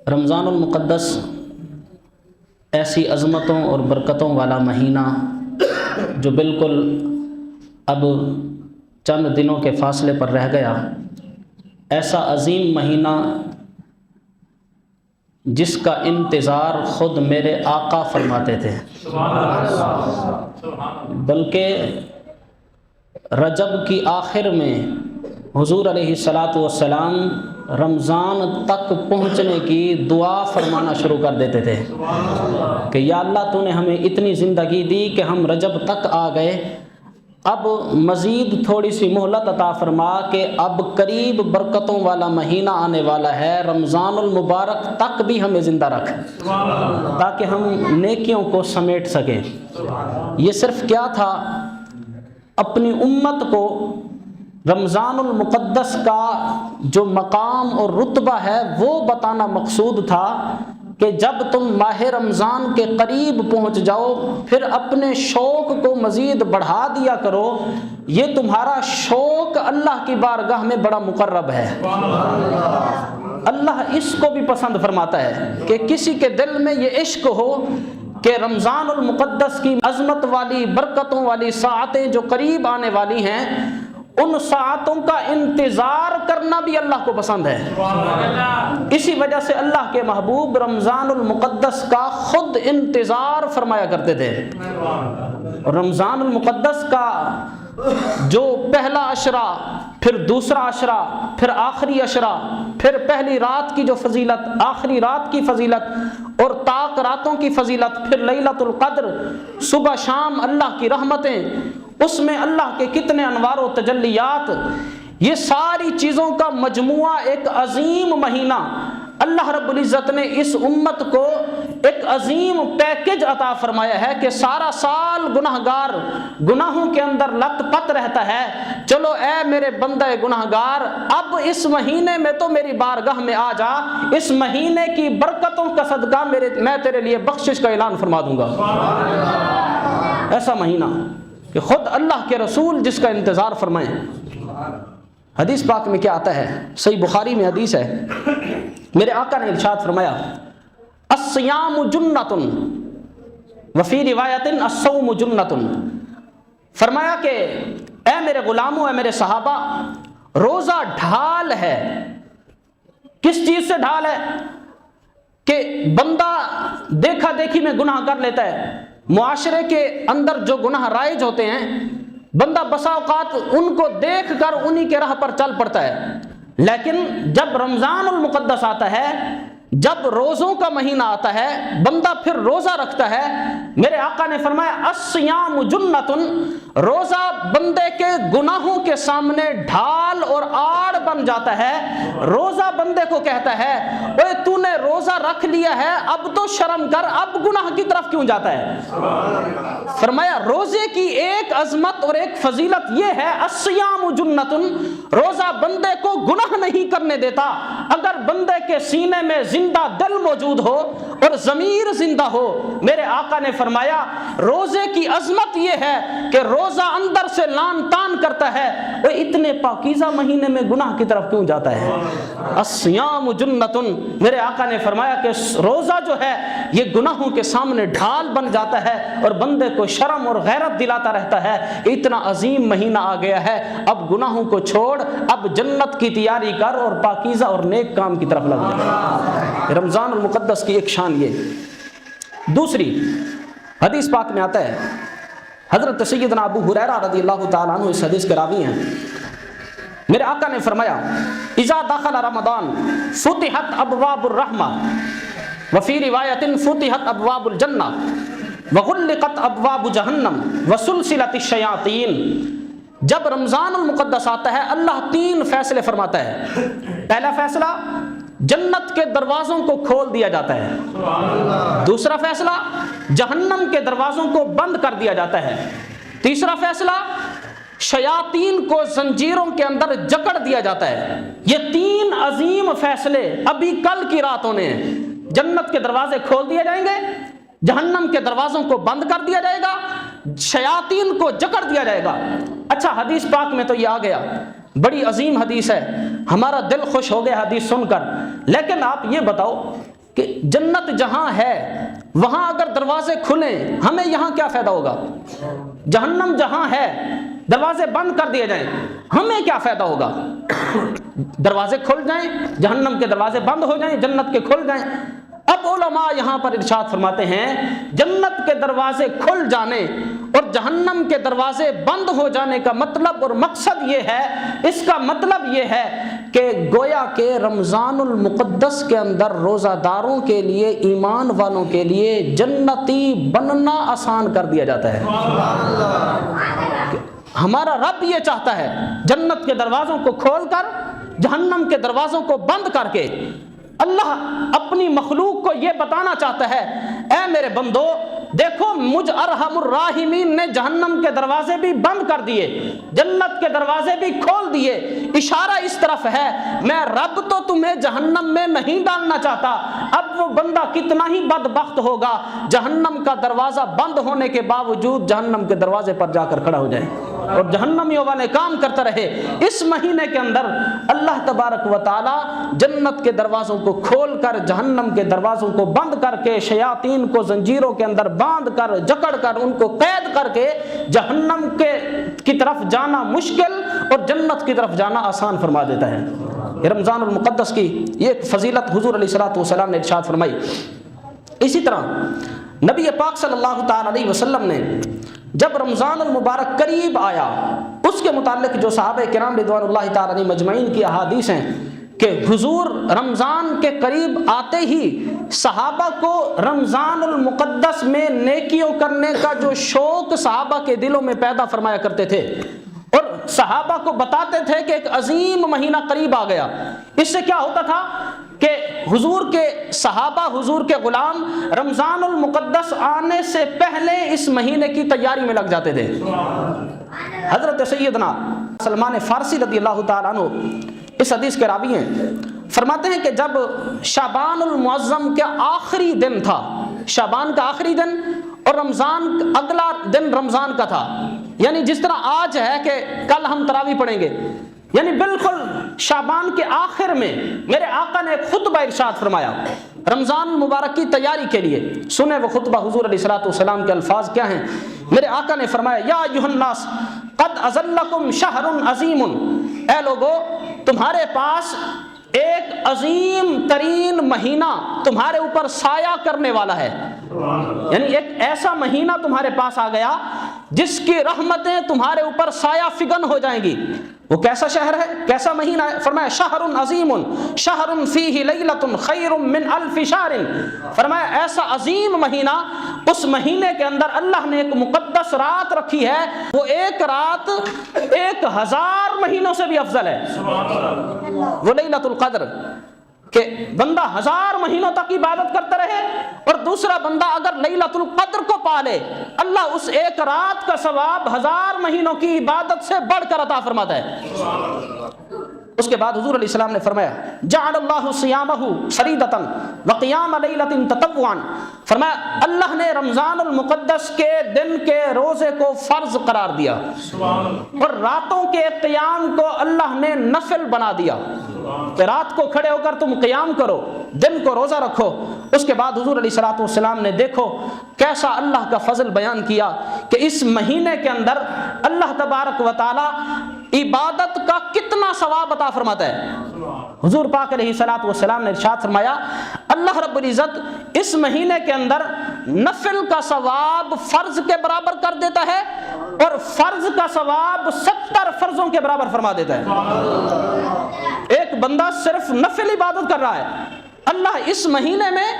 رمضان المقدس ایسی عظمتوں اور برکتوں والا مہینہ جو بالکل اب چند دنوں کے فاصلے پر رہ گیا، ایسا عظیم مہینہ جس کا انتظار خود میرے آقا فرماتے تھے، بلکہ رجب کی آخر میں حضور علیہ الصلاۃ والسلام رمضان تک پہنچنے کی دعا فرمانا شروع کر دیتے تھے کہ یا اللہ تو نے ہمیں اتنی زندگی دی کہ ہم رجب تک آ گئے، اب مزید تھوڑی سی مہلت عطا فرما کہ اب قریب برکتوں والا مہینہ آنے والا ہے، رمضان المبارک تک بھی ہمیں زندہ رکھ تاکہ ہم نیکیوں کو سمیٹ سکیں۔ یہ صرف کیا تھا، اپنی امت کو رمضان المقدس کا جو مقام اور رتبہ ہے وہ بتانا مقصود تھا کہ جب تم ماہ رمضان کے قریب پہنچ جاؤ پھر اپنے شوق کو مزید بڑھا دیا کرو، یہ تمہارا شوق اللہ کی بارگاہ میں بڑا مقرب ہے۔ اللہ اس کو بھی پسند فرماتا ہے کہ کسی کے دل میں یہ عشق ہو کہ رمضان المقدس کی عظمت والی برکتوں والی ساعتیں جو قریب آنے والی ہیں، ان ساعتوں کا انتظار کرنا بھی اللہ کو پسند ہے۔ اسی وجہ سے اللہ کے محبوب رمضان المقدس کا خود انتظار فرمایا کرتے تھے۔ رمضان المقدس کا جو پہلا عشرہ، پھر دوسرا عشرہ، پھر آخری عشرہ، پھر پہلی رات کی جو فضیلت، آخری رات کی فضیلت اور طاق راتوں کی فضیلت، پھر لیلۃ القدر، صبح شام اللہ کی رحمتیں، اس میں اللہ کے کتنے انوار و تجلیات، یہ ساری چیزوں کا مجموعہ ایک عظیم مہینہ اللہ رب العزت نے اس امت کو ایک عظیم پیکج عطا فرمایا ہے کہ سارا سال گناہگار گناہوں کے اندر لت پت رہتا ہے، چلو اے میرے بندہ گناہگار اب اس مہینے میں تو میری بارگاہ میں آ جا، اس مہینے کی برکتوں کا صدقہ میں تیرے لیے بخشش کا اعلان فرما دوں گا۔ ایسا مہینہ کہ خود اللہ کے رسول جس کا انتظار فرمائیں۔ حدیث پاک میں کیا آتا ہے، صحیح بخاری میں حدیث ہے، میرے آقا نے ارشاد فرمایا الصیام جنۃ وفی روایت الصوم جنۃ، فرمایا کہ اے میرے غلاموں، اے میرے صحابہ، روزہ ڈھال ہے۔ کس چیز سے ڈھال ہے؟ کہ بندہ دیکھا دیکھی میں گناہ کر لیتا ہے، معاشرے کے اندر جو گناہ رائج ہوتے ہیں، بندہ بسا اوقات ان کو دیکھ کر انہی کے راہ پر چل پڑتا ہے، لیکن جب رمضان المقدس آتا ہے، جب روزوں کا مہینہ آتا ہے، بندہ پھر روزہ رکھتا ہے، میرے آقا نے فرمایا الصیام جنۃ، روزہ بندے کے گناہوں کے سامنے ڈھال اور آڑ بن جاتا ہے۔ روزہ بندے کو کہتا ہے اوے تو نے روزہ رکھ لیا ہے، اب تو شرم کر، اب گناہ کی طرف کیوں جاتا ہے؟ فرمایا روزے کی ایک عظمت اور ایک فضیلت یہ ہے الصیام جنۃ، روزہ بندے کو گناہ نہیں کرنے دیتا۔ اگر بندے کے سینے میں زندہ دل موجود ہو اور ضمیر زندہ ہو، میرے آقا نے فرمایا روزے کی عظمت یہ ہے کہ روزہ اندر سے لان تان کرتا ہے، وہ اتنے پاکیزہ مہینے میں گناہ کی طرف کیوں جاتا ہے؟ الصیام جنۃ، میرے آقا نے فرمایا کہ روزہ جو ہے یہ گناہوں کے سامنے ڈھال بن جاتا ہے اور بندے کو شرم اور غیرت دلاتا رہتا ہے۔ اتنا عظیم مہینہ آ گیا ہے، اب گناہوں کو چھوڑ، اب جنت کی تیاری کر اور پاکیزہ اور نیک کام کی طرف لگ جا۔ رمضان المقدس کی ایک شان یہ۔ دوسری حدیث پاک میں آتا ہے، حضرت سیدنا ابو ہریرہ رضی اللہ تعالیٰ عنہ اس حدیث کے راوی ہیں، میرے آقا نے فرمایا اذا دخل رمضان فتحت ابواب الرحمہ وفی روایت فتحت ابواب الجنہ وغلقت ابواب جہنم وسلسلت الشیاطین۔ جب رمضان المقدس آتا ہے اللہ تین فیصلے فرماتا ہے۔ پہلا فیصلہ جنت کے دروازوں کو کھول دیا جاتا ہے، دوسرا فیصلہ جہنم کے دروازوں کو بند کر دیا جاتا ہے، تیسرا فیصلہ شیاطین کو زنجیروں کے اندر جکڑ دیا جاتا ہے۔ یہ تین عظیم فیصلے ابھی کل کی رات ہونے ہیں۔ جنت کے دروازے کھول دیے جائیں گے، جہنم کے دروازوں کو بند کر دیا جائے گا، شیاطین کو جکڑ دیا جائے گا۔ اچھا حدیث پاک میں تو یہ آ گیا بڑی عظیم حدیث ہے، ہمارا دل خوش ہو گیا حدیث سن کر، لیکن آپ یہ بتاؤ کہ جنت جہاں ہے وہاں اگر دروازے کھلیں ہمیں یہاں کیا فائدہ ہوگا؟ جہنم جہاں ہے دروازے بند کر دیے جائیں ہمیں کیا فائدہ ہوگا؟ دروازے کھل جائیں، جہنم کے دروازے بند ہو جائیں، جنت کے کھل جائیں۔ اب علماء یہاں پر ارشاد فرماتے ہیں جنت کے دروازے کھل جانے اور جہنم کے دروازے بند ہو جانے کا مطلب اور مقصد یہ ہے، اس کا مطلب یہ ہے کہ گویا کہ رمضان المقدس کے اندر روزہ داروں کے لیے، ایمان والوں کے لیے جنتی بننا آسان کر دیا جاتا ہے۔ ہمارا رب یہ چاہتا ہے جنت کے دروازوں کو کھول کر جہنم کے دروازوں کو بند کر کے اللہ اپنی مخلوق کو یہ بتانا چاہتا ہے، اے میرے بندو دیکھو مجھ ارحم الراحمین نے جہنم کے دروازے بھی بند کر دیے، جنت کے دروازے بھی کھول دیے۔ اشارہ اس طرف ہے میں رب تو تمہیں جہنم میں نہیں ڈالنا چاہتا، اب وہ بندہ کتنا ہی بدبخت ہوگا جہنم کا دروازہ بند ہونے کے باوجود جہنم کے دروازے پر جا کر کھڑا ہو جائے اور جہنمیوں والے کام کرتا رہے۔ اس مہینے کے اندر اللہ تبارک و تعالی جنت کے دروازوں کو کھول کر جہنم کے دروازوں کو بند کر کے شیاطین کو زنجیروں کے اندر باندھ کر جکڑ کر ان کو قید کر کے جہنم کی طرف جانا مشکل اور جنت کی طرف جانا آسان فرما دیتا ہے۔ یہ رمضان المقدس کی یہ ایک فضیلت حضور علیہ الصلوۃ والسلام نے ارشاد فرمائی۔ اسی طرح نبی پاک صلی اللہ تعالی علیہ وسلم نے جب رمضان المبارک قریب آیا اس کے متعلق جو صحابہ کرام رضوان اللہ تعالی علیہم مجمعین کی احادیث ہیں کہ حضور رمضان کے قریب آتے ہی صحابہ کو رمضان المقدس میں نیکیوں کرنے کا جو شوق صحابہ کے دلوں میں پیدا فرمایا کرتے تھے اور صحابہ کو بتاتے تھے کہ ایک عظیم مہینہ قریب آ گیا۔ اس سے کیا ہوتا تھا کہ حضور کے صحابہ، حضور کے غلام رمضان المقدس آنے سے پہلے اس مہینے کی تیاری میں لگ جاتے تھے۔ حضرت سیدنا سلمان فارسی رضی اللہ تعالیٰ عنہ اس حدیث کے راوی ہیں، فرماتے ہیں کہ جب شعبان المعظم کے آخری دن تھا، شعبان کا آخری دن اور رمضان اگلا دن رمضان کا تھا، یعنی جس طرح آج ہے کہ کل ہم تراویح پڑھیں گے، یعنی بالکل شعبان کے آخر میں میرے آقا نے ایک خطبہ ارشاد فرمایا رمضان المبارک کی تیاری کے لیے۔ سنیں وہ خطبہ، حضور علیہ الصلوۃ والسلام کے الفاظ کیا ہیں۔ میرے آقا نے فرمایا یا ایھا الناس قد اظلکم شہر عظیم، اے لوگو تمہارے پاس ایک عظیم ترین مہینہ تمہارے اوپر سایہ کرنے والا ہے، یعنی ایک ایسا مہینہ تمہارے پاس آ گیا جس کی رحمتیں تمہارے اوپر سایہ فگن ہو جائیں گی۔ وہ کیسا شہر ہے، کیسا مہینہ ہے؟ فرمایا شہر عظیم، شہر فیہ لیلۃ خیر من الف شہر، فرمایا ایسا عظیم مہینہ، اس مہینے کے اندر اللہ نے ایک مقدس رات رکھی ہے، وہ ایک رات 1000 مہینوں سے بھی افضل ہے۔ وہ لیلۃ القدر کہ بندہ 1000 مہینوں تک عبادت کرتا رہے اور دوسرا بندہ اگر لیلۃ القدر کو پا لے اللہ اس ایک رات کا ثواب 1000 مہینوں کی عبادت سے بڑھ کر عطا فرماتا ہے۔ اس کے بعد حضور علیہ السلام نے فرمایا جعل اللہ صیامہ فریضۃ وقیام لیلۃ تطوعا، فرمایا اللہ نے رمضان المقدس کے دن کے روزے کو فرض قرار دیا اور راتوں کے قیام کو اللہ نے نفل بنا دیا کہ رات کو کھڑے ہو کر تم قیام کرو، دن کو روزہ رکھو۔ اس کے بعد حضور علیہ الصلوۃ والسلام نے دیکھو کیسا اللہ کا فضل بیان کیا کہ اس مہینے کے اندر اللہ تبارک و تعالی عبادت کا کتنا ثواب عطا فرماتا ہے۔ حضور پاک علیہ الصلوۃ والسلام نے ارشاد فرمایا اللہ رب العزت اس مہینے کے اندر نفل کا ثواب فرض کے برابر کر دیتا ہے اور فرض کا ثواب 70 فرضوں کے برابر فرما دیتا ہے۔ ایک بندہ صرف نفل عبادت کر رہا ہے، اللہ اس مہینے میں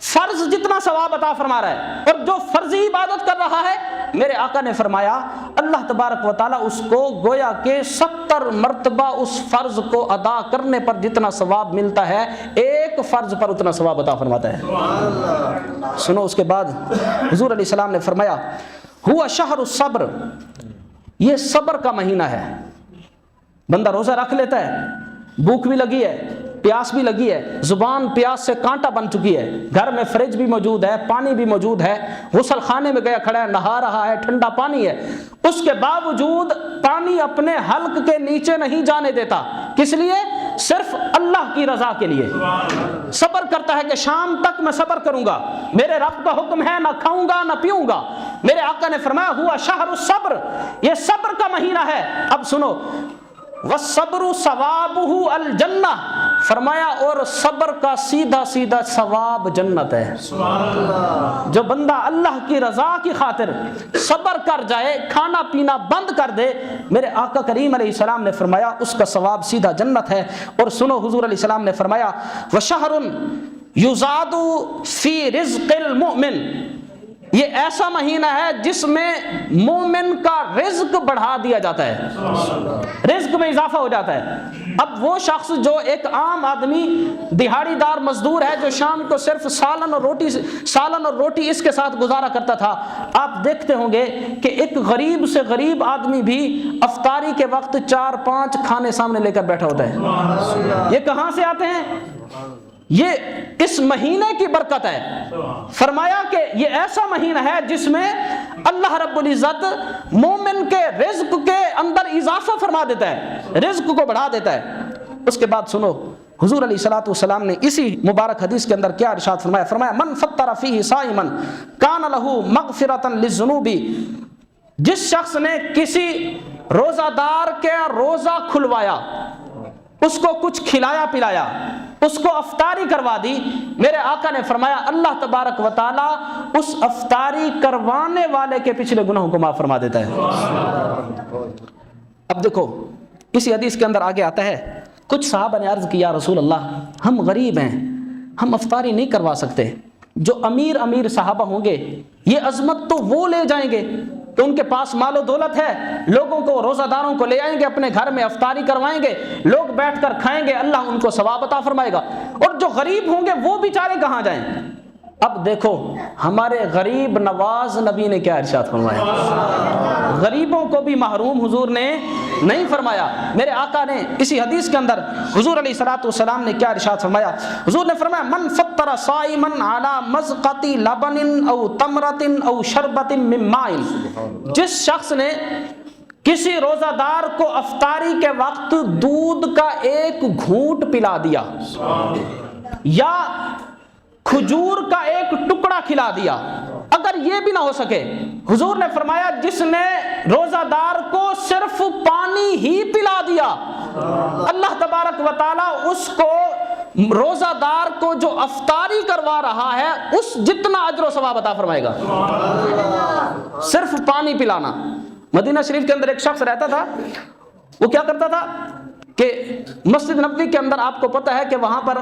فرض جتنا ثواب عطا فرما رہا ہے، اور جو فرضی عبادت کر رہا ہے میرے آقا نے فرمایا اللہ تبارک و تعالیٰ اس کو گویا کہ 70 مرتبہ اس فرض کو ادا کرنے پر جتنا ثواب ملتا ہے ایک فرض پر اتنا ثواب عطا فرماتا ہے۔ سنو اس کے بعد حضور علیہ السلام نے فرمایا ہوا شہر الصبر، یہ صبر کا مہینہ ہے۔ بندہ روزہ رکھ لیتا ہے، بھوک بھی لگی ہے، پیاس بھی لگی ہے، زبان پیاس سے کانٹا بن چکی ہے، گھر میں فریج بھی موجود ہے، پانی بھی موجود ہے، غسل خانے میں گیا کھڑا ہے، نہا رہا ہے، ٹھنڈا پانی ہے، اس کے باوجود پانی اپنے حلق کے نیچے نہیں جانے دیتا. کس لیے؟ صرف اللہ کی رضا کے لیے. صبر کرتا ہے کہ شام تک میں صبر کروں گا, میرے رب کا حکم ہے نہ کھاؤں گا نہ پیوں گا. میرے آقا نے فرمایا ہوا شہر الصبر, یہ صبر کا مہینہ ہے. اب سنو, والصبر ثوابہ الجنہ, فرمایا اور صبر کا سیدھا سیدھا ثواب جنت ہے. جو بندہ اللہ کی رضا کی خاطر صبر کر جائے, کھانا پینا بند کر دے, میرے آقا کریم علیہ السلام نے فرمایا اس کا ثواب سیدھا جنت ہے. اور سنو, حضور علیہ السلام نے فرمایا وشہر یزاد فی رزق المؤمن, یہ ایسا مہینہ ہے جس میں مومن کا رزق بڑھا دیا جاتا ہے, رزق میں اضافہ ہو جاتا ہے. اب وہ شخص جو ایک عام آدمی دہاڑی دار مزدور ہے, جو شام کو صرف سالن اور روٹی اس کے ساتھ گزارا کرتا تھا, آپ دیکھتے ہوں گے کہ ایک غریب سے غریب آدمی بھی افطاری کے وقت 4-5 کھانے سامنے لے کر بیٹھا ہوتا ہے. یہ کہاں سے آتے ہیں؟ یہ اس مہینے کی برکت ہے. فرمایا کہ یہ ایسا مہینہ ہے جس میں اللہ رب العزت مومن کے رزق کے اندر اضافہ فرما دیتا ہے, رزق کو بڑھا دیتا ہے. اس کے بعد سنو, حضور علیہ الصلوۃ والسلام نے اسی مبارک حدیث کے اندر کیا ارشاد فرمایا؟ فرمایا من فطر فیہ صائما کان لہ مغفرۃ للذنوب, جس شخص نے کسی روزہ دار کے روزہ کھلوایا, اس کو کچھ کھلایا پلایا, اس کو افطاری کروا دی, میرے آقا نے فرمایا اللہ تبارک و تعالی اس افطاری کروانے والے کے پچھلے گناہوں کو معاف فرما دیتا ہے. اب دیکھو اسی حدیث کے اندر آگے آتا ہے, کچھ صحابہ نے عرض کیا رسول اللہ ہم غریب ہیں, ہم افطاری نہیں کروا سکتے. جو امیر صحابہ ہوں گے یہ عظمت تو وہ لے جائیں گے کہ ان کے پاس مال و دولت ہے, لوگوں کو, روزہ داروں کو لے آئیں گے, اپنے گھر میں افطاری کروائیں گے, لوگ بیٹھ کر کھائیں گے, اللہ ان کو ثواب عطا فرمائے گا. اور جو غریب ہوں گے وہ بیچارے کہاں جائیں؟ اب دیکھو ہمارے غریب نواز نبی نے کیا ارشاد فرمایا, غریبوں کو بھی محروم حضور نے نہیں فرمایا. میرے آقا نے اسی حدیث کے اندر حضور علیہ الصلوۃ والسلام نے کیا ارشاد فرمایا؟ حضور نے فرمایا من فطر صائما علی مزقۃ لبن او تمرۃ او شربۃ من ماء, جس شخص نے کسی روزہ دار کو افطاری کے وقت دودھ کا ایک گھونٹ پلا دیا یا کھجور کا ایک ٹکڑا کھلا دیا, اگر یہ بھی نہ ہو سکے, حضور نے فرمایا جس نے روزہ دار کو صرف پانی ہی پلا دیا, اللہ تبارک و تعالی اس کو, روزہ دار کو جو افطاری کروا رہا ہے اس جتنا اجر و ثواب عطا فرمائے گا. صرف پانی پلانا. مدینہ شریف کے اندر ایک شخص رہتا تھا, وہ کیا کرتا تھا کہ مسجد نبوی کے اندر آپ کو پتہ ہے کہ وہاں پر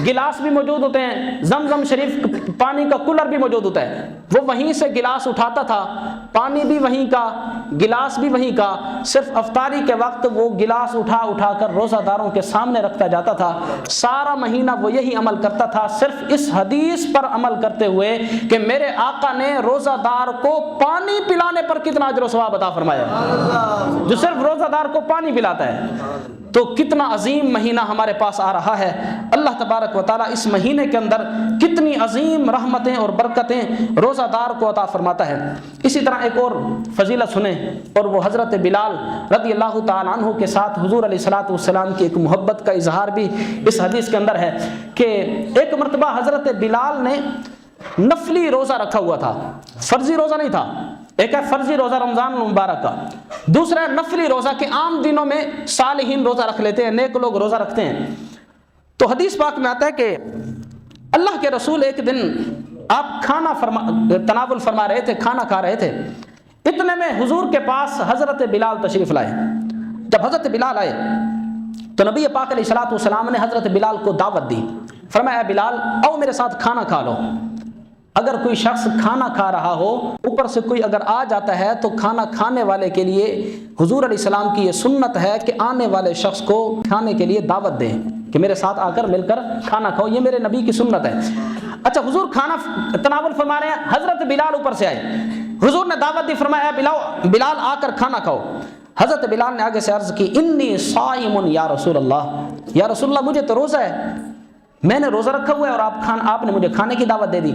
گلاس بھی موجود ہوتے ہیں, زمزم شریف پانی کا کولر بھی موجود ہوتا ہے, وہ وہیں سے گلاس اٹھاتا تھا, پانی بھی وہیں کا, گلاس بھی وہیں کا, صرف افطاری کے وقت وہ گلاس اٹھا کر روزہ داروں کے سامنے رکھتا جاتا تھا. سارا مہینہ وہ یہی عمل کرتا تھا, صرف اس حدیث پر عمل کرتے ہوئے کہ میرے آقا نے روزہ دار کو پانی پلانے پر کتنا اجر و ثواب عطا فرمایا, جو صرف روزہ دار کو پانی پلاتا ہے. تو کتنا عظیم مہینہ ہمارے پاس آ رہا ہے. اللہ تبارک و تعالیٰ اس مہینے کے اندر کتنی عظیم رحمتیں اور برکتیں روزہ دار کو عطا فرماتا ہے. اسی طرح ایک اور فضیلت سنیں, اور وہ حضرت بلال رضی اللہ تعالیٰ عنہ کے ساتھ حضور علیہ الصلوۃ والسلام کی ایک محبت کا اظہار بھی اس حدیث کے اندر ہے کہ ایک مرتبہ حضرت بلال نے نفلی روزہ رکھا ہوا تھا, فرضی روزہ نہیں تھا. ایک ہے فرضی روزہ رمضان مبارک کا, دوسرا ہے نفلی روزہ کہ عام دنوں میں صالحین روزہ رکھ لیتے ہیں, نیک لوگ روزہ رکھتے ہیں. تو حدیث پاک میں آتا ہے کہ اللہ کے رسول ایک دن آپ تناول فرما رہے تھے, کھانا کھا رہے تھے, اتنے میں حضور کے پاس حضرت بلال تشریف لائے. جب حضرت بلال آئے تو نبی پاک علیہ الصلوۃ والسلام نے حضرت بلال کو دعوت دی. فرمایا اے بلال آؤ میرے ساتھ کھانا کھا لو. اگر کوئی شخص کھانا کھا رہا ہو, اوپر سے کوئی اگر آ جاتا ہے تو کھانا کھانے والے کے لیے حضور علیہ السلام کی یہ سنت ہے کہ آنے والے شخص کو کھانے کے لیے دعوت دیں کہ میرے ساتھ آ کر مل کر کھانا کھاؤ, یہ میرے نبی کی سنت ہے. اچھا, حضور کھانا تناول فرما رہے ہیں, حضرت بلال اوپر سے آئے, حضور نے دعوت دی, فرمایا بلال آ کر کھانا کھاؤ. حضرت بلال نے آگے سے عرض کی انی صائم یا رسول اللہ, یا رسول اللہ مجھے تو روزہ ہے, میں نے روزہ رکھا ہوا ہے اور آپ نے مجھے کھانے کی دعوت دے دی.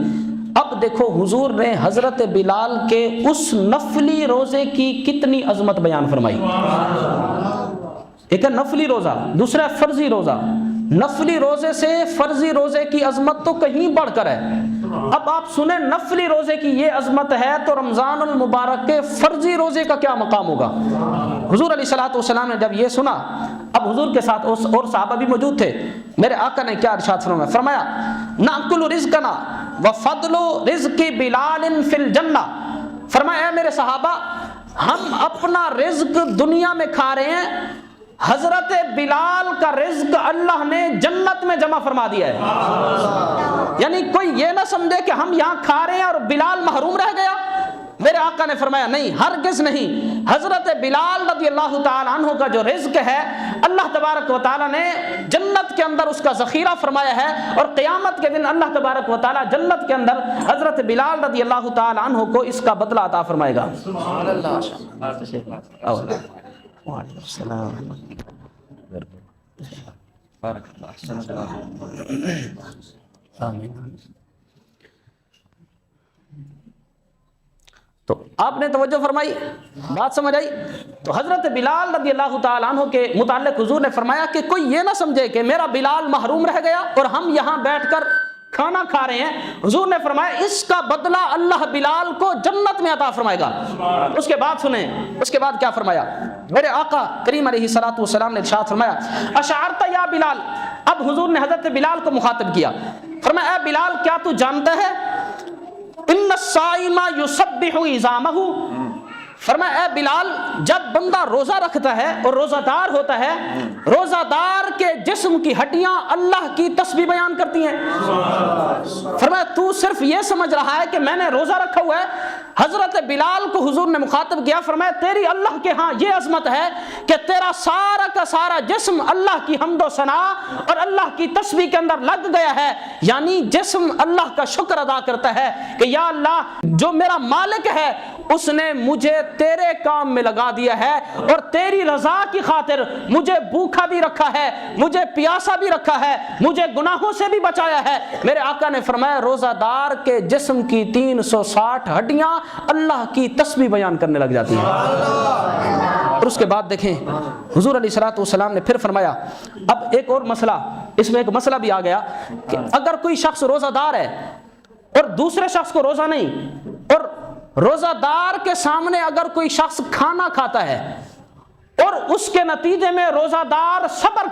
اب دیکھو حضور نے حضرت بلال کے اس نفلی روزے کی کتنی عظمت بیان فرمائی. ایک ہے نفلی روزہ، دوسرا ہے فرضی روزہ. نفلی روزے سے فرضی روزے کی عظمت تو کہیں بڑھ کر ہے. اب آپ سنیں نفلی روزے کی یہ عظمت ہے تو رمضان المبارک کے فرضی روزے کا کیا مقام ہوگا. حضور علیہ الصلوۃ والسلام نے جب یہ سنا، اب حضور کے ساتھ اور صحابہ بھی موجود تھے. میرے آقا نے کیا ارشاد فرمایا؟ فرمایا ناکل رزقنا وفضل رزق بلال فی الجنہ. فرمایا اے میرے صحابہ، ہم اپنا رزق دنیا میں کھا رہے ہیں، حضرت بلال کا رزق اللہ نے جنت میں جمع فرما دیا ہے. یعنی کوئی یہ نہ سمجھے کہ ہم یہاں کھا رہے ہیں اور بلال محروم رہ گیا. میرے آقا نے فرمایا نہیں، ہرگز نہیں. حضرت بلال رضی اللہ تعالی عنہ کا جو رزق ہے اللہ تبارک و تعالی نے جنت کے اندر اس کا ذخیرہ فرمایا ہے، اور قیامت کے دن اللہ تبارک و تعالی جنت کے اندر حضرت بلال رضی اللہ تعالی عنہ کو اس کا بدلہ عطا فرمائے گا. سبحان اللہ. وعلیکم السلام. تو آپ نے توجہ فرمائی، بات سمجھ آئی. تو حضرت بلال رضی اللہ تعالیٰ عنہ کے متعلق حضور نے فرمایا کہ کوئی یہ نہ سمجھے کہ میرا بلال محروم رہ گیا اور ہم یہاں بیٹھ کر کھانا کھا رہے ہیں. حضور نے فرمایا اس کا بدلہ اللہ بلال کو جنت میں عطا فرمائے گا. اس کے بعد سنیں، اس کے بعد کیا فرمایا میرے آقا کریم علیہ الصلوۃ والسلام نے ارشاد فرمایا اشعرت یا بلال. اب حضور نے حضرت بلال کو مخاطب کیا، فرمایا اے بلال کیا تو جانتا ہے ان الصائم یسبح عظامہ. فرمایا اے بلال، جب بندہ روزہ رکھتا ہے اور روزہ دار ہوتا ہے، روزہ دار کے جسم کی ہڈیاں اللہ کی تسبیح بیان کرتی ہیں. فرمایا تو صرف یہ سمجھ رہا ہے کہ میں نے روزہ رکھا ہوا ہے. حضرت بلال کو حضور نے مخاطب کیا، فرمایا تیری اللہ کے ہاں یہ عظمت ہے کہ تیرا سارا کا سارا جسم اللہ کی حمد و ثنا اور اللہ کی تسبیح کے اندر لگ گیا ہے. یعنی جسم اللہ کا شکر ادا کرتا ہے کہ یا اللہ جو میرا مالک ہے اس نے مجھے تیرے کام میں لگا دیا ہے اور تیری رضا کی خاطر مجھے بھوکا بھی رکھا ہے، مجھے پیاسا بھی رکھا ہے، مجھے گناہوں سے بھی بچایا ہے. میرے آقا نے فرمایا روزہ دار کے جسم کی 360 ہڈیاں اللہ کی تسبیح بیان کرنے لگ جاتی ہیں. اور اس کے بعد دیکھیں حضور علیہ الصلوۃ والسلام نے پھر فرمایا اب ایک اور مسئلہ، اس میں ایک مسئلہ بھی آ گیا کہ اگر کوئی شخص روزہ دار ہے اور دوسرے شخص کو روزہ نہیں، اور روزہ دار کے سامنے اگر کوئی شخص کھانا کھاتا ہے اور اس کے نتیجے میں روزہ دار صبر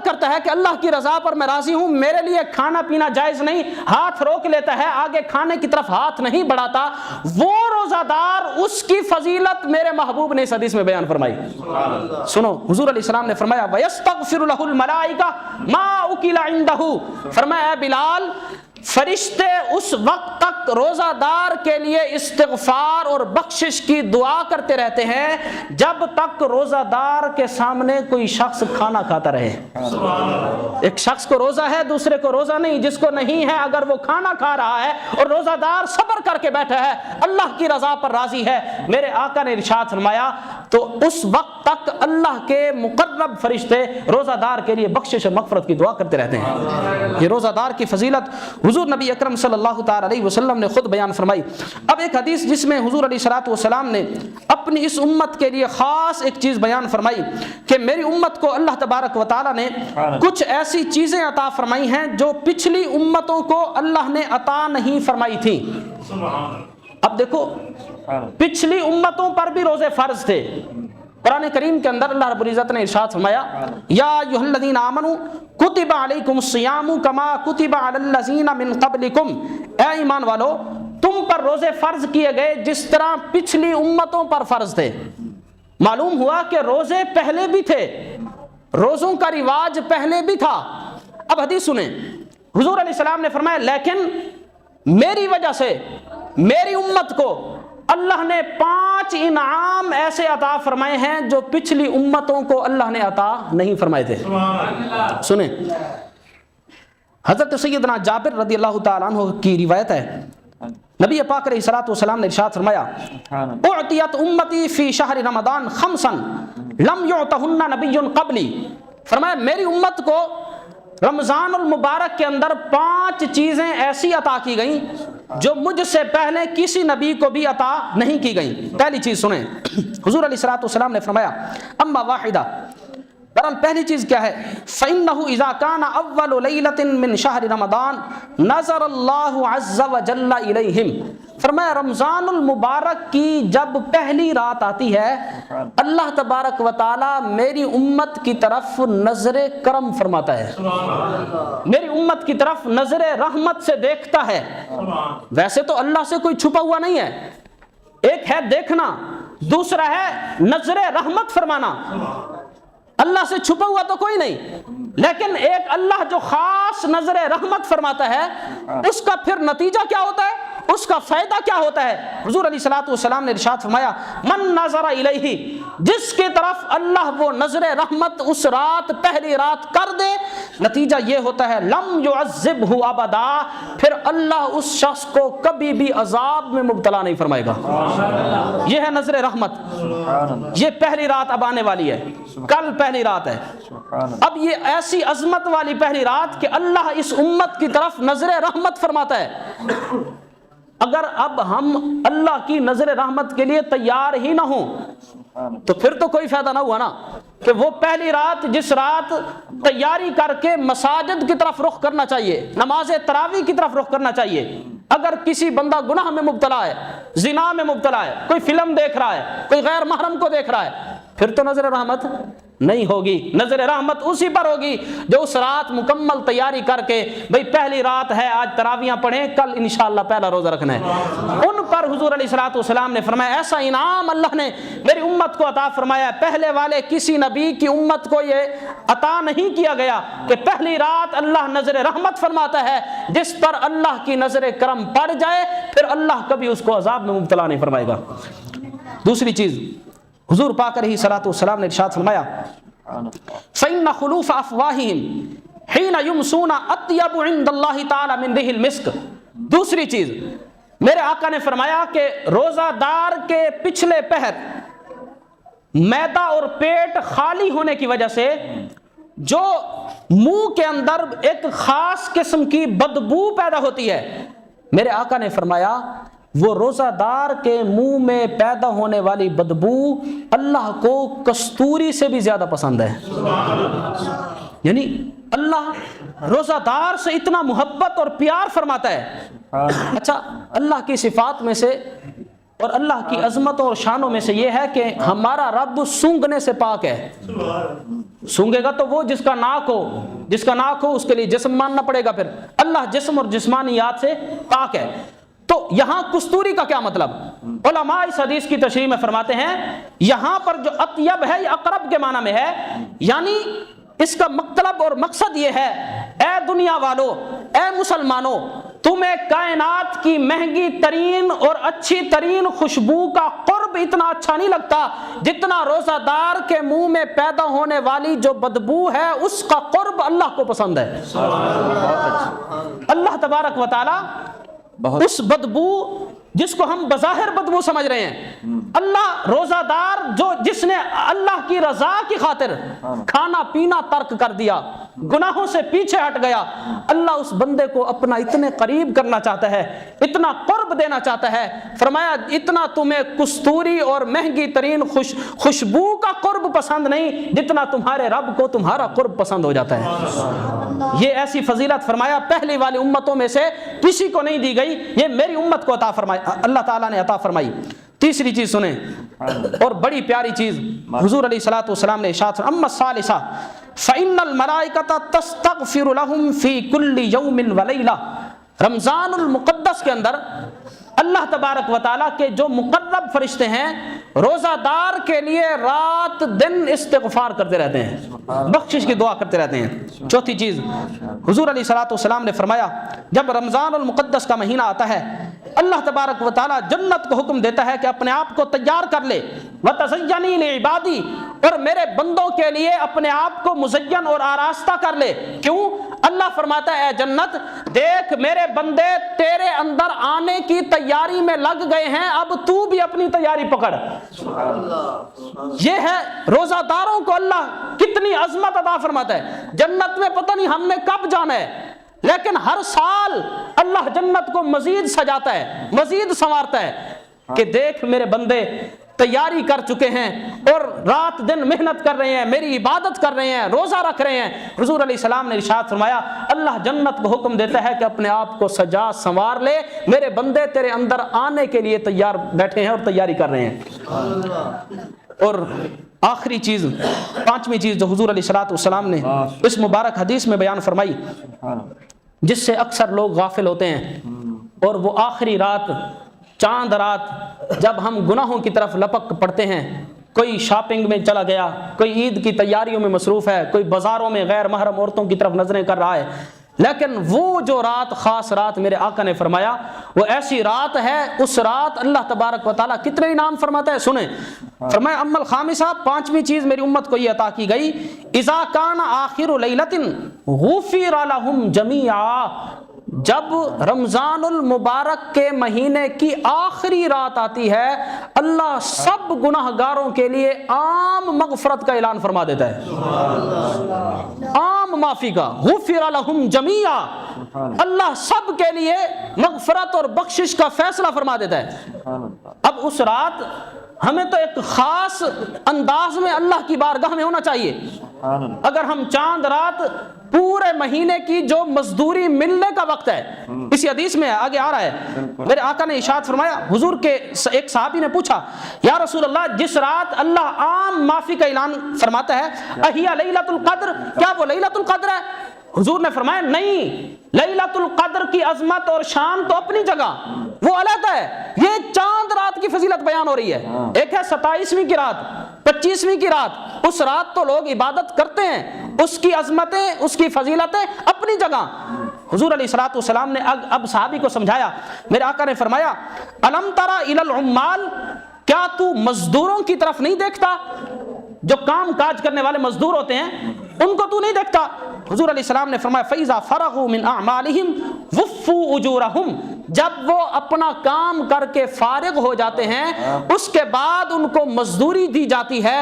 کرتا ہے کہ اللہ کی رضا پر میں راضی ہوں، میرے لیے کھانا پینا جائز نہیں، ہاتھ روک لیتا ہے، آگے کھانے کی طرف ہاتھ نہیں بڑھاتا، وہ روزہ دار اس کی فضیلت میرے محبوب نے اس حدیث میں بیان فرمائی. سنو حضور علیہ السلام نے فرمایا وَيَسْتَغْفِرُ لَهُ الْمَلَائِكَةُ مَا أُكِلَ عِنْدَهُ. فرمایا اے بلال، فرشتے اس وقت تک روزہ دار کے لیے استغفار اور بخشش کی دعا کرتے رہتے ہیں جب تک روزہ دار کے سامنے کوئی شخص کھانا کھاتا رہے. ایک شخص کو روزہ ہے، دوسرے کو روزہ نہیں، جس کو نہیں ہے اگر وہ کھانا کھا رہا ہے اور روزہ دار صبر کر کے بیٹھا ہے، اللہ کی رضا پر راضی ہے، میرے آقا نے ارشاد فرمایا تو اس وقت تک اللہ کے مقرب فرشتے روزہ دار کے لیے بخشش اور مغفرت کی دعا کرتے رہتے ہیں. یہ روزہ دار کی فضیلت حضور نبی اکرم صلی اللہ تعالی علیہ وسلم نے خود بیان فرمائی. اب ایک حدیث جس میں حضور علیہ الصلوۃ والسلام نے اپنی اس امت کے لیے خاص ایک چیز بیان فرمائی کہ میری امت کو اللہ تبارک و تعالی نے کچھ ایسی چیزیں عطا فرمائی ہیں جو پچھلی امتوں کو اللہ نے عطا نہیں فرمائی تھی. اب دیکھو پچھلی امتوں پر بھی روزے فرض تھے. قرآن کریم کے اندر اللہ رب العزت نے ارشاد فرمایا یا ایھا الذین آمنوا کتب علیکم الصیام کما کتب علی الذین من قبلکم. اے ایمان والو تم پر روزے فرض کیے گئے جس طرح پچھلی امتوں پر فرض تھے. معلوم ہوا کہ روزے پہلے بھی تھے، روزوں کا رواج پہلے بھی تھا. اب حدیث سنیں، حضور علیہ السلام نے فرمایا لیکن میری وجہ سے میری امت کو اللہ نے 5 انعام ایسے عطا فرمائے ہیں جو پچھلی امتوں کو اللہ نے عطا نہیں فرمائے تھے. سنیں حضرت سیدنا جابر رضی اللہ تعالیٰ عنہ کی روایت ہے، نبی پاک علیہ الصلوۃ والسلام نے ارشاد فرمایا اعطیت امتی فی شہر رمضان 5 لم یعطہن نبی قبلی. فرمایا میری امت کو رمضان المبارک کے اندر 5 چیزیں ایسی عطا کی گئیں جو مجھ سے پہلے کسی نبی کو بھی عطا نہیں کی گئیں۔ پہلی چیز سنیں، حضور علیہ الصلوۃ والسلام نے فرمایا اما واحدہ، بہرحال پہلی چیز کیا ہے؟ فَإِنَّهُ إِذَا كَانَ أَوَّلُ لَيْلَةٍ مِّن شَهْرِ رَمَضَانَ نَظَرَ اللَّهُ عَزَّ وَجَلَّ إِلَيْهِمْ۔ فرمایا رمضان المبارک کی جب پہلی رات آتی ہے، اللہ تبارک و تعالی میری امت کی طرف نظر کرم فرماتا ہے، میری امت کی طرف نظر رحمت سے دیکھتا ہے۔ ویسے تو اللہ سے کوئی چھپا ہوا نہیں ہے، ایک ہے دیکھنا، دوسرا ہے نظر رحمت فرمانا۔ اللہ سے چھپا ہوا تو کوئی نہیں، لیکن ایک اللہ جو خاص نظر رحمت فرماتا ہے، اس کا پھر نتیجہ کیا ہوتا ہے، اس کا فائدہ کیا ہوتا ہے؟ حضور علیہ الصلوۃ والسلام نے ارشاد فرمایا من نظر الیہ، جس کی طرف اللہ وہ نظر رحمت اس رات پہلی رات کر دے، نتیجہ یہ ہوتا ہے لم یعذبہ ابدا، پھر اللہ اس شخص کو کبھی بھی عذاب میں مبتلا نہیں فرمائے گا۔ یہ ہے نظر رحمت، یہ پہلی رات اب آنے والی ہے، کل پہلی رات ہے۔ اب یہ ایسی عظمت والی پہلی رات کہ اللہ اس امت کی طرف نظر رحمت فرماتا ہے۔ اگر اب ہم اللہ کی نظر رحمت کے لیے تیار ہی نہ ہوں تو پھر تو کوئی فائدہ نہ ہوا نا، کہ وہ پہلی رات جس رات تیاری کر کے مساجد کی طرف رخ کرنا چاہیے، نماز تراویح کی طرف رخ کرنا چاہیے، اگر کسی بندہ گناہ میں مبتلا ہے، زنا میں مبتلا ہے، کوئی فلم دیکھ رہا ہے، کوئی غیر محرم کو دیکھ رہا ہے، پھر تو نظر رحمت نہیں ہوگی۔ نظر رحمت اسی پر ہوگی جو اس رات مکمل تیاری کر کے بھئی پہلی رات ہے، آج تراویحاں پڑھیں، کل انشاءاللہ پہلا روزہ رکھنا ہے، ان پر حضور علیہ الصلوۃ والسلام نے فرمایا ایسا انعام اللہ نے میری امت کو عطا فرمایا، پہلے والے کسی نبی کی امت کو یہ عطا نہیں کیا گیا کہ پہلی رات اللہ نظر رحمت فرماتا ہے، جس پر اللہ کی نظر کرم پڑ جائے پھر اللہ کبھی اس کو عذاب میں مبتلا نہیں فرمائے گا۔ دوسری چیز، حضور پاک علیہ الصلوۃ والسلام نے ارشاد فرمایا فَإِنَّ خُلُوفَ أَفْوَاهِهِمْ حِينَ يُمْسُونَ أَطْيَبُ عِنْدَ اللَّهِ تَعَالَى مِنْ رِيحِ الْمِسْكِ۔ دوسری چیز، میرے آقا نے فرمایا کہ روزہ دار کے پچھلے پہر معدہ اور پیٹ خالی ہونے کی وجہ سے جو منہ کے اندر ایک خاص قسم کی بدبو پیدا ہوتی ہے، میرے آقا نے فرمایا وہ روزہ دار کے منہ میں پیدا ہونے والی بدبو اللہ کو کستوری سے بھی زیادہ پسند ہے۔ یعنی اللہ روزہ دار سے اتنا محبت اور پیار فرماتا ہے۔ اچھا، اللہ کی صفات میں سے اور اللہ کی عظمتوں اور شانوں میں سے یہ ہے کہ ہمارا رب سونگنے سے پاک ہے۔ سونگے گا تو وہ جس کا ناک ہو، جس کا ناک ہو اس کے لیے جسم ماننا پڑے گا، پھر اللہ جسم اور جسمانیات سے پاک ہے۔ تو یہاں کستوری کا کیا مطلب؟ علماء اس حدیث کی تشریح میں فرماتے ہیں یہاں پر جو اطیب ہے یہ اقرب کے معنی میں ہے، یعنی اس کا مطلب اور مقصد یہ ہے اے دنیا والو، اے مسلمانوں، تمہیں کائنات کی مہنگی ترین اور اچھی ترین خوشبو کا قرب اتنا اچھا نہیں لگتا جتنا روزہ دار کے منہ میں پیدا ہونے والی جو بدبو ہے اس کا قرب اللہ کو پسند ہے۔ اللہ تبارک و تعالی اس بدبو جس کو ہم بظاہر بدبو سمجھ رہے ہیں، اللہ روزہ دار جس نے اللہ کی رضا کی خاطر کھانا پینا ترک کر دیا، گناہوں سے پیچھے ہٹ گیا، اللہ اس بندے کو اپنا اتنے قریب کرنا چاہتا ہے، اتنا قرب دینا چاہتا ہے۔ فرمایا اتنا تمہیں کستوری اور مہنگی ترین خوشبو کا قرب پسند نہیں جتنا تمہارے رب کو تمہارا قرب پسند ہو جاتا ہے۔ یہ ایسی فضیلت فرمایا پہلی والی امتوں میں سے کسی کو نہیں دی گئی، یہ میری امت کو عطا فرمائی، اللہ تعالیٰ نے عطا فرمائی۔ تیسری چیز سنیں، اور بڑی پیاری چیز، حضور علیہ الصلوۃ والسلام نے ارشاد فرمایا اما الثالثہ فإن الملائکۃ تستغفر لهم فی کل یوم ولیلہ۔ رمضان المقدس کے اندر اللہ تبارک و تعالیٰ کے جو مقرب فرشتے ہیں روزہ دار کے لیے رات دن استغفار کرتے رہتے ہیں، بخشش کی دعا کرتے رہتے ہیں۔ چوتھی چیز، حضور علیہ الصلوۃ والسلام نے فرمایا جب رمضان المقدس کا مہینہ آتا ہے اللہ تبارک و تعالیٰ جنت کو حکم دیتا ہے کہ اپنے آپ کو تیار کر لے، وَتَزَيَّنِي لِعِبَادِي، اور میرے بندوں کے لیے اپنے آپ کو مزین اور آراستہ کر لے۔ کیوں؟ اللہ فرماتا ہے اے جنت دیکھ میرے بندے تیرے اندر آنے کی تیاری میں لگ گئے ہیں، اب تو بھی اپنی تیاری پکڑ۔ یہ ہے روزہ داروں کو اللہ کتنی عظمت عطا فرماتا ہے۔ جنت میں پتہ نہیں ہم نے کب جانا ہے، لیکن ہر سال اللہ جنت کو مزید سجاتا ہے، مزید سنوارتا ہے کہ دیکھ میرے بندے تیاری کر چکے ہیں اور رات دن محنت کر رہے ہیں، میری عبادت کر رہے ہیں، روزہ رکھ رہے ہیں۔ حضور علیہ السلام نے ارشاد فرمایا اللہ جنت کو حکم دیتا ہے کہ اپنے آپ کو سجا سنوار لے، میرے بندے تیرے اندر آنے کے لیے تیار بیٹھے ہیں اور تیاری کر رہے ہیں۔ اور آخری چیز، پانچویں چیز جو حضور علیہ السلام نے اس مبارک حدیث میں بیان فرمائی، جس سے اکثر لوگ غافل ہوتے ہیں، اور وہ آخری رات، چاند رات، جب ہم گناہوں کی طرف لپک پڑتے ہیں، کوئی شاپنگ میں چلا گیا، کوئی عید کی تیاریوں میں مصروف ہے، کوئی بازاروں میں غیر محرم عورتوں کی طرف نظریں کر رہا ہے، لیکن وہ جو رات، خاص رات میرے آقا نے فرمایا وہ ایسی رات ہے، اس رات اللہ تبارک و تعالیٰ کتنے انعام فرماتا ہے، سنیں۔ فرمایا اما الخامسہ، پانچویں چیز میری امت کو یہ عطا کی گئی، اذا کان آخر لیلۃ غفر لهم جمیعا، جب رمضان المبارک کے مہینے کی آخری رات آتی ہے اللہ سب گناہ گاروں کے لیے عام مغفرت کا اعلان فرما دیتا ہے، عام معافی کا، غفر لهم جمیعا، اللہ سب کے لیے مغفرت اور بخشش کا فیصلہ فرما دیتا ہے۔ اب اس رات ہمیں تو ایک خاص انداز میں اللہ کی بارگاہ میں ہونا چاہیے۔ اگر ہم چاند رات پورے مہینے کی جو مزدوری ملنے کا وقت ہے، اسی حدیث میں آگے آ رہا ہے، میرے آقا نے ارشاد فرمایا، حضور کے ایک صحابی نے پوچھا یا رسول اللہ جس رات اللہ عام معافی کا اعلان فرماتا ہے اہی لیلۃ القدر، کیا وہ لیلۃ القدر ہے؟ حضور نے فرمایا نہیں، لیلۃ القدر کی عظمت اور شان تو اپنی جگہ وہ علیحدہ ہے، یہ چاند رات کی فضیلت بیان ہو رہی ہے۔ ایک ہے 27ویں کی رات، 25ویں کی رات، اس رات تو لوگ عبادت کرتے ہیں، اس کی عظمتیں، اس کی فضیلتیں اپنی جگہ۔ حضور علیہ السلام نے اب صحابی کو سمجھایا، میرے آقا نے فرمایا الم تری الی العمال، کیا تو مزدوروں کی طرف نہیں دیکھتا؟ جو کام کاج کرنے والے مزدور ہوتے ہیں ان کو تو نہیں دیکھتا؟ حضور علیہ السلام نے فرمایا فَإِذَا فَرَغُوا مِنْ أَعْمَالِهِمْ وَفُّوا أُجُورَهُمْ، جب وہ اپنا کام کر کے فارغ ہو جاتے ہیں اس کے بعد ان کو مزدوری دی جاتی ہے،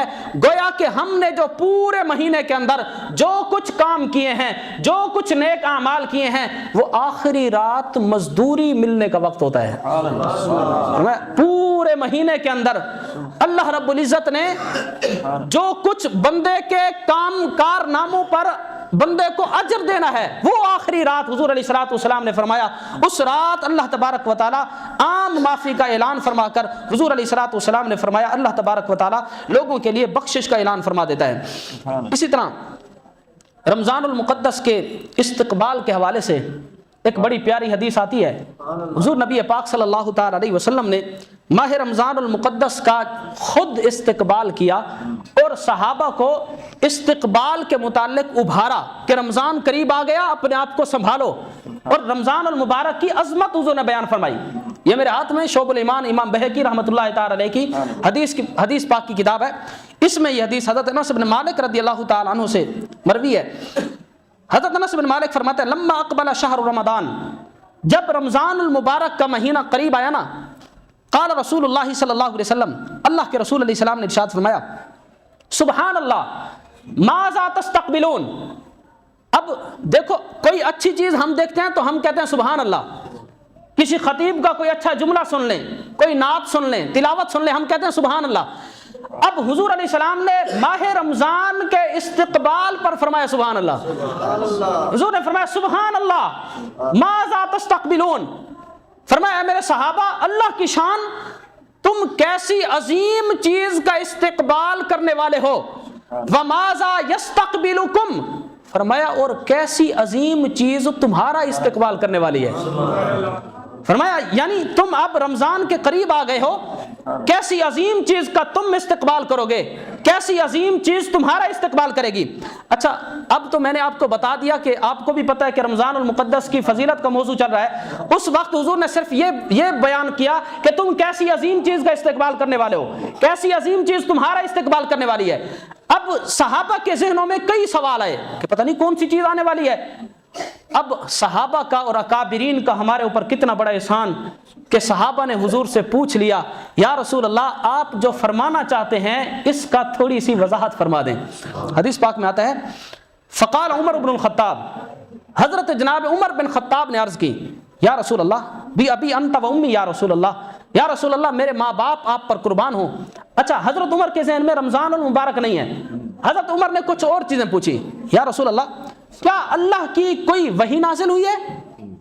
گویا کہ ہم نے جو پورے مہینے کے اندر جو کچھ کام کیے ہیں، جو کچھ نیک اعمال کیے ہیں، وہ آخری رات مزدوری ملنے کا وقت ہوتا ہے۔ پورے مہینے کے اندر اللہ رب العزت نے جو کچھ بندے کے کام کارناموں پر بندے کو اجر دینا ہے وہ آخری رات، حضور علیہ السلام نے فرمایا اس رات اللہ تبارک و تعالی عام معافی کا اعلان فرما کر حضور علیہ السلام نے فرمایا اللہ تبارک و تعالی لوگوں کے لیے بخشش کا اعلان فرما دیتا ہے۔ اسی طرح رمضان المقدس کے استقبال کے حوالے سے ایک بڑی پیاری حدیث آتی ہے، حضور نبی پاک صلی اللہ تعالی علیہ وسلم نے ماہ رمضان المقدس کا خود استقبال کیا اور صحابہ کو استقبال کے متعلق ابھارا کہ رمضان قریب آ گیا، اپنے آپ کو سنبھالو، اور رمضان المبارک کی عظمت حضور نے بیان فرمائی۔ یہ میرے ہاتھ میں شعب الایمان امام بہقی رحمۃ اللہ تعالی علیہ کی حدیث پاک کی کتاب ہے، اس میں یہ حدیث حضرت انس بن مالک رضی اللہ تعالی عنہ سے مروی ہے۔ حضرت انس بن مالک فرماتے ہیں لما اقبل شہر رمضان، جب رمضان المبارک کا مہینہ قریب آیا نا، قال رسول اللہ صلی اللہ علیہ وسلم، اللہ کے رسول علیہ السلام نے ارشاد فرمایا سبحان اللہ ماذا تستقبلون۔ اب دیکھو کوئی اچھی چیز ہم دیکھتے ہیں تو ہم کہتے ہیں سبحان اللہ، کسی خطیب کا کوئی اچھا جملہ سن لیں، کوئی نعت سن لیں، تلاوت سن لیں، ہم کہتے ہیں سبحان اللہ۔ اب حضور علیہ السلام نے ماہ رمضان کے استقبال پر فرمایا سبحان اللہ، حضور نے فرمایا سبحان اللہ ماذا تستقبلون، فرمایا اے میرے صحابہ اللہ کی شان، تم کیسی عظیم چیز کا استقبال کرنے والے ہو، وماذا یستقبلکم، فرمایا اور کیسی عظیم چیز تمہارا استقبال کرنے والی ہے۔ فرمایا یعنی تم اب رمضان کے قریب آ گئے ہو، کیسی عظیم چیز کا تم استقبال کرو گے، کیسی عظیم چیز تمہارا استقبال کرے گی۔ اچھا اب تو میں نے آپ کو بتا دیا کہ آپ کو بھی پتہ ہے کہ رمضان المقدس کی فضیلت کا موضوع چل رہا ہے، اس وقت حضور نے صرف یہ بیان کیا کہ تم کیسی عظیم چیز کا استقبال کرنے والے ہو، کیسی عظیم چیز تمہارا استقبال کرنے والی ہے۔ اب صحابہ کے ذہنوں میں کئی سوال آئے کہ پتہ نہیں کون سی چیز آنے والی ہے، اب صحابہ کا اور اکابرین کا ہمارے اوپر کتنا بڑا احسان کہ صحابہ نے حضور سے پوچھ لیا یا رسول اللہ آپ جو فرمانا چاہتے ہیں اس کا تھوڑی سی وضاحت فرما دیں. حدیث پاک میں آتا ہے فقال عمر بن الخطاب، حضرت جناب عمر بن خطاب نے عرض کی یا رسول اللہ بھی ابی انت و امی یا رسول اللہ، یا رسول اللہ میرے ماں باپ آپ پر قربان ہوں. اچھا، حضرت عمر کے ذہن میں رمضان المبارک نہیں ہے. حضرت عمر نے کچھ اور چیزیں پوچھی. یا رسول اللہ کیا اللہ کی کوئی وحی نازل ہوئی ہے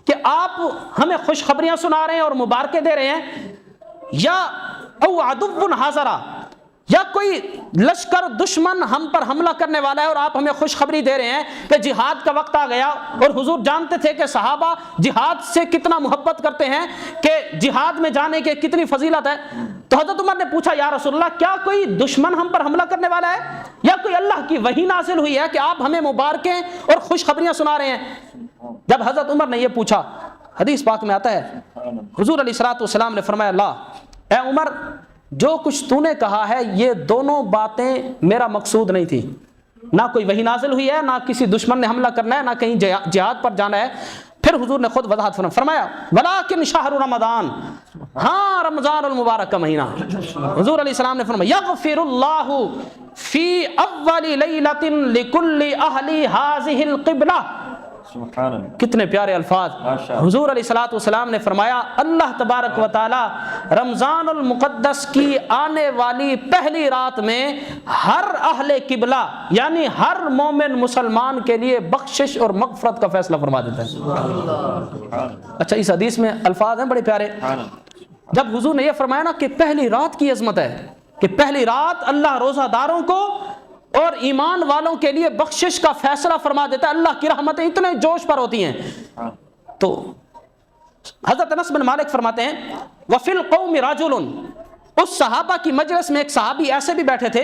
کہ آپ ہمیں خوشخبریاں سنا رہے ہیں اور مبارکیں دے رہے ہیں، یا او عدو حاضرہ، یا کوئی لشکر دشمن ہم پر حملہ کرنے والا ہے اور آپ ہمیں خوشخبری دے رہے ہیں کہ جہاد کا وقت آ گیا. اور حضور جانتے تھے کہ صحابہ جہاد سے کتنا محبت کرتے ہیں کہ جہاد میں جانے کے کتنی فضیلت ہے. تو حضرت عمر نے پوچھا یا رسول اللہ کیا کوئی دشمن ہم پر حملہ کرنے والا ہے یا کوئی اللہ کی وحی نازل ہوئی ہے کہ آپ ہمیں مبارکیں اور خوشخبریاں سنا رہے ہیں. جب حضرت عمر نے یہ پوچھا، حدیث پاک میں آتا ہے حضور علیہ الصلوۃ والسلام نے فرمایا لا، اے عمر جو کچھ تو نے کہا ہے یہ دونوں باتیں میرا مقصود نہیں تھی. نہ کوئی وحی نازل ہوئی ہے، نہ کسی دشمن نے حملہ کرنا ہے، نہ کہیں جہاد پر جانا ہے. پھر حضور نے خود وضاحت فرمایا ولیکن شہر رمضان، ہاں رمضان المبارک کا مہینہ. حضور علیہ السلام نے فرمایا یغفر اللہ فی اول لیلۃ لکل اہل ہذہ القبلہ. کتنے پیارے الفاظ. حضور علیہ الصلوۃ والسلام نے فرمایا اللہ تبارک و تعالی رمضان المقدس کی آنے والی پہلی رات میں ہر اہل قبلہ یعنی ہر مومن مسلمان کے لیے بخشش اور مغفرت کا فیصلہ فرما دیتا ہے. اچھا، اس حدیث میں الفاظ ہیں بڑے پیارے. جب حضور نے یہ فرمایا نا کہ پہلی رات کی عظمت ہے کہ پہلی رات اللہ روزہ داروں کو اور ایمان والوں کے لیے بخشش کا فیصلہ فرما دیتا ہے، اللہ کی رحمتیں اتنے جوش پر ہوتی ہیں. تو حضرت انس بن مالک فرماتے ہیں وفی القوم رجل، اس صحابہ کی مجلس میں ایک صحابی ایسے بھی بیٹھے تھے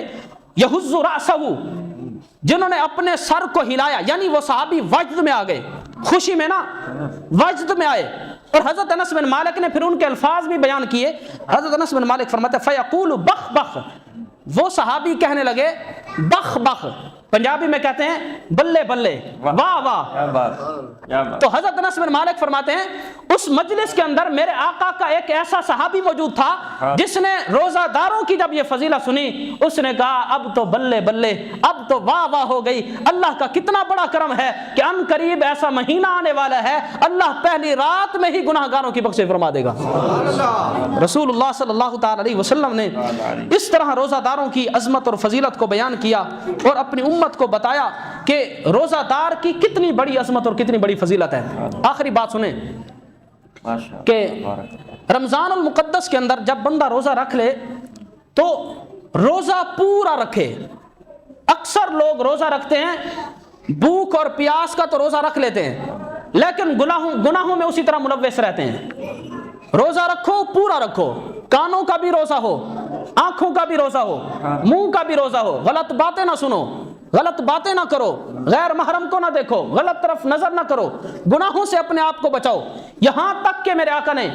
یہز رأسہ، جنہوں نے اپنے سر کو ہلایا، یعنی وہ صحابی وجد میں آ گئے، خوشی میں نا وجد میں آئے. اور حضرت انس بن مالک نے پھر ان کے الفاظ بھی بیان کیے. حضرت انس بن مالک فرماتے ہیں فیقول بخ بخ، وہ صحابی کہنے لگے بخ بخ، پنجابی میں کہتے ہیں بلے بلے، واہ واہ. تو حضرت انس بن مالک فرماتے ہیں اس مجلس کے اندر میرے آقا کا ایک ایسا صحابی موجود تھا جس نے روزہ داروں کی جب یہ فضیلت سنی اس نے کہا اب تو بلے بلے، اب تو واہ واہ ہو گئی. اللہ کا کتنا بڑا کرم ہے کہ ان قریب ایسا مہینہ آنے والا ہے اللہ پہلی رات میں ہی گناہ گاروں کی بخشش فرما دے گا. رسول اللہ صلی اللہ تعالی علیہ وسلم نے اس طرح روزہ داروں کی عظمت اور فضیلت کو بیان کیا اور اپنی امت کو بتایا کہ روزہ دار کی کتنی بڑی عظمت اور کتنی بڑی فضیلت ہے. آخری بات سنیں کہ رمضان المقدس کے اندر جب بندہ روزہ رکھ لے تو روزہ پورا رکھے. اکثر لوگ روزہ رکھتے ہیں بھوک اور پیاس کا تو روزہ رکھ لیتے ہیں لیکن گناہوں میں اسی طرح ملوث رہتے ہیں. روزہ رکھو پورا رکھو، کانوں کا بھی روزہ ہو، آنکھوں کا بھی روزہ ہو، منہ کا بھی روزہ ہو، غلط باتیں نہ سنو، غلط باتیں نہ کرو، غیر محرم کو نہ دیکھو، غلط طرف نظر نہ کرو، گناہوں سے اپنے آپ کو بچاؤ. یہاں تک کہ میرے آقا نے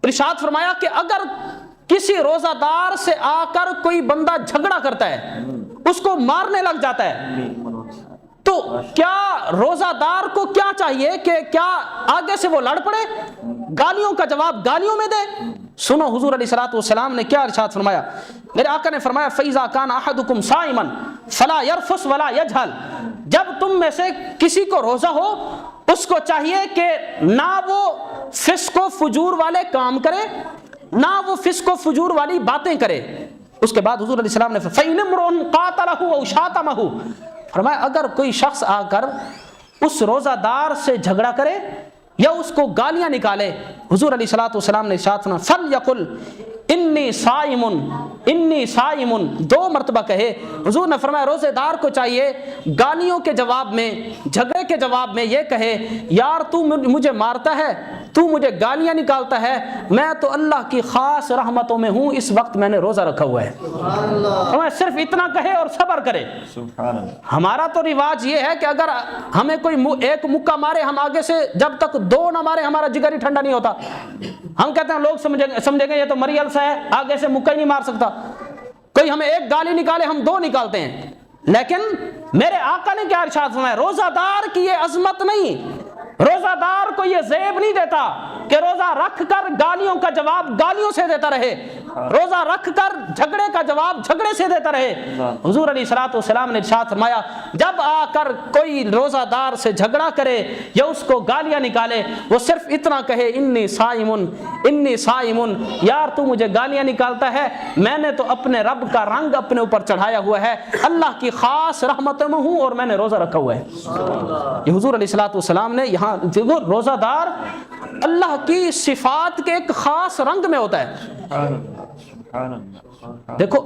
ارشاد فرمایا کہ اگر کسی روزہ دار سے آ کر کوئی بندہ جھگڑا کرتا ہے، اس کو مارنے لگ جاتا ہے، تو کیا روزہ دار کو کیا چاہیے کہ کیا آگے سے وہ لڑ پڑے، گالیوں کا جواب گالیوں میں دے؟ سنو حضور علیہ الصلوۃ والسلام نے کیا ارشاد فرمایا. میرے آقا نے فرمایا فَإِذَا كَانَ أَحَدُكُمْ صَائِمًا فَلَا يَرْفُثْ وَلَا يَجْهَلْ، جب تم میں سے کسی کو روزہ ہو اس کو چاہیے کہ نہ وہ فسق و فجور والے کام کرے نہ وہ فسق و فجور والی باتیں کرے. اس کے بعد حضور علیہ السلام نے فَإِنِ امْرُؤٌ قَاتَلَهُ أَوْ شَاتَمَهُ، فرمایا اگر کوئی شخص آ کر اس روزہ دار سے جھگڑا کرے یا اس کو گالیاں نکالے، حضور علیہ الصلوۃ والسلام نے ارشاد فرمایا فَلْيَقُلْ انی صائم، انی صائم، 2 مرتبہ کہے. حضور نے فرمایا روزے دار کو چاہیے گالیوں کے جواب میں، جھگڑے کے جواب میں یہ کہے یار تو مجھے مارتا ہے، تو مجھے گالیاں نکالتا ہے، میں تو اللہ کی خاص رحمتوں میں ہوں، اس وقت میں نے روزہ رکھا ہوا ہے. صرف اتنا کہے اور صبر کرے. ہمارا تو رواج یہ ہے کہ اگر ہمیں کوئی ایک مکہ مارے ہم آگے سے جب تک 2 نہ مارے ہمارا جگر ہی ٹھنڈا نہیں ہوتا. ہم کہتے ہیں لوگ سمجھیں گے یہ تو مریل سا ہے، آگے سے مکہ ہی نہیں مار سکتا. کوئی ہمیں ایک گالی نکالے ہم 2 نکالتے ہیں. لیکن میرے آقا نے کیا ارشاد فرمایا؟ روزہ دار کی یہ عظمت نہیں، روزہ دار کو یہ زیب نہیں دیتا کہ روزہ رکھ کر گالیوں کا جواب گالیوں سے دیتا رہے، روزہ رکھ کر جھگڑے کا جواب جھگڑے سے دیتا رہے۔ حضور علیہ الصلوۃ والسلام نے ارشاد فرمایا جب آ کر کوئی روزہ دار سے جھگڑا کرے یا اس کو گالیاں نکالے، وہ صرف اتنا کہے انی صائمن انی صائمن، یار تو مجھے گالیاں نکالتا ہے، میں نے تو اپنے رب کا رنگ اپنے اوپر چڑھایا ہوا ہے، اللہ کی خاص رحمت میں ہوں اور میں نے روزہ رکھا ہوا ہے۔ یہ حضور علیہ الصلوۃ والسلام نے یہاں دیکھو، روزہ دار اللہ کی صفات کے ایک خاص رنگ میں ہوتا ہے۔ دیکھو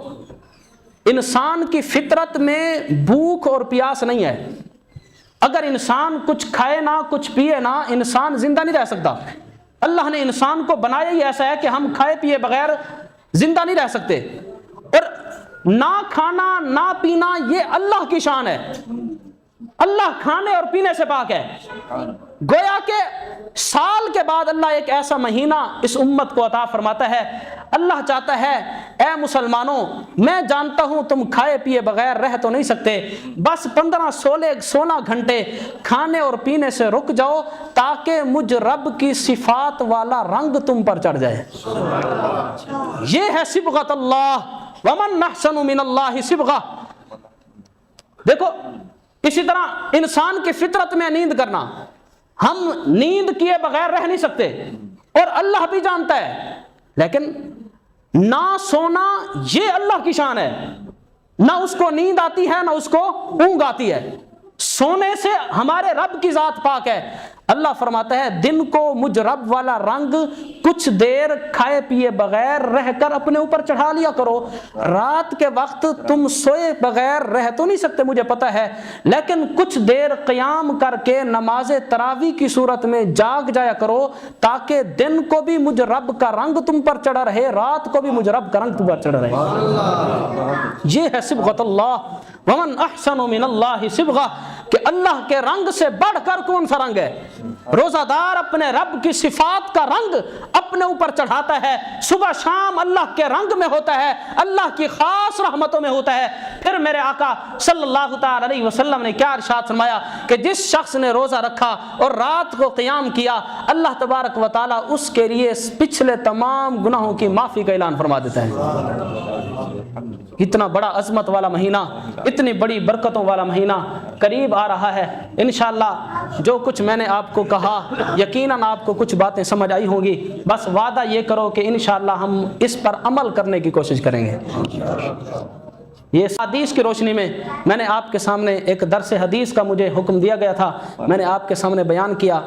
انسان کی فطرت میں بھوک اور پیاس نہیں ہے، اگر انسان کچھ کھائے نہ کچھ پیے نہ انسان زندہ نہیں رہ سکتا۔ اللہ نے انسان کو بنایا ہی ایسا ہے کہ ہم کھائے پیے بغیر زندہ نہیں رہ سکتے، اور نہ کھانا نہ پینا یہ اللہ کی شان ہے، اللہ کھانے اور پینے سے پاک ہے۔ گویا کہ سال کے بعد اللہ ایک ایسا مہینہ اس امت کو عطا فرماتا ہے، اللہ چاہتا ہے اے مسلمانوں میں جانتا ہوں تم کھائے پیے بغیر رہ تو نہیں سکتے، بس 15-16 گھنٹے کھانے اور پینے سے رک جاؤ تاکہ مجھ رب کی صفات والا رنگ تم پر چڑھ جائے۔ یہ ہے صبغۃ اللہ، ومن احسن من اللہ صبغہ۔ دیکھو اسی طرح انسان کی فطرت میں نیند کرنا، ہم نیند کیے بغیر رہ نہیں سکتے اور اللہ بھی جانتا ہے، لیکن نہ سونا یہ اللہ کی شان ہے، نہ اس کو نیند آتی ہے نہ اس کو اونگ آتی ہے، سونے سے ہمارے رب کی ذات پاک ہے۔ اللہ فرماتا ہے دن کو مجھ رب والا رنگ کچھ دیر کھائے پیے بغیر رہ کر اپنے اوپر چڑھا لیا کرو، رات کے وقت تم سوئے بغیر رہ تو نہیں سکتے مجھے پتا ہے، لیکن کچھ دیر قیام کر کے نماز تراویح کی صورت میں جاگ جایا کرو تاکہ دن کو بھی مجھ رب کا رنگ تم پر چڑھا رہے، رات کو بھی مجھ رب کا رنگ تم پر چڑھا رہے۔ یہ ہے صبغۃ اللہ، ومن احسن من اللہ صبغہ، کہ اللہ کے رنگ سے بڑھ کر کون سا رنگ ہے؟ روزہ دار اپنے رب کی صفات کا رنگ اپنے اوپر چڑھاتا ہے، صبح شام اللہ کے رنگ میں ہوتا ہے، اللہ کی خاص رحمتوں میں ہوتا ہے۔ پھر میرے آقا صلی اللہ تعالی علیہ وسلم نے کیا ارشاد فرمایا کہ جس شخص نے روزہ رکھا اور رات کو قیام کیا، اللہ تبارک و تعالی اس کے لیے پچھلے تمام گناہوں کی معافی کا اعلان فرما دیتا ہے۔ اتنا بڑا عظمت والا مہینہ، اتنی بڑی برکتوں والا مہینہ قریب آ رہا ہے۔ انشاءاللہ جو کچھ میں نے آپ کو کہا یقیناً آپ کو کچھ باتیں سمجھ آئی ہوں گی، بس وعدہ یہ کرو کہ انشاءاللہ ہم اس پر عمل کرنے کی کوشش کریں گے۔ یہ حدیث کی روشنی میں نے آپ کے سامنے ایک درس حدیث کا مجھے حکم دیا گیا تھا، میں نے آپ کے سامنے بیان کیا۔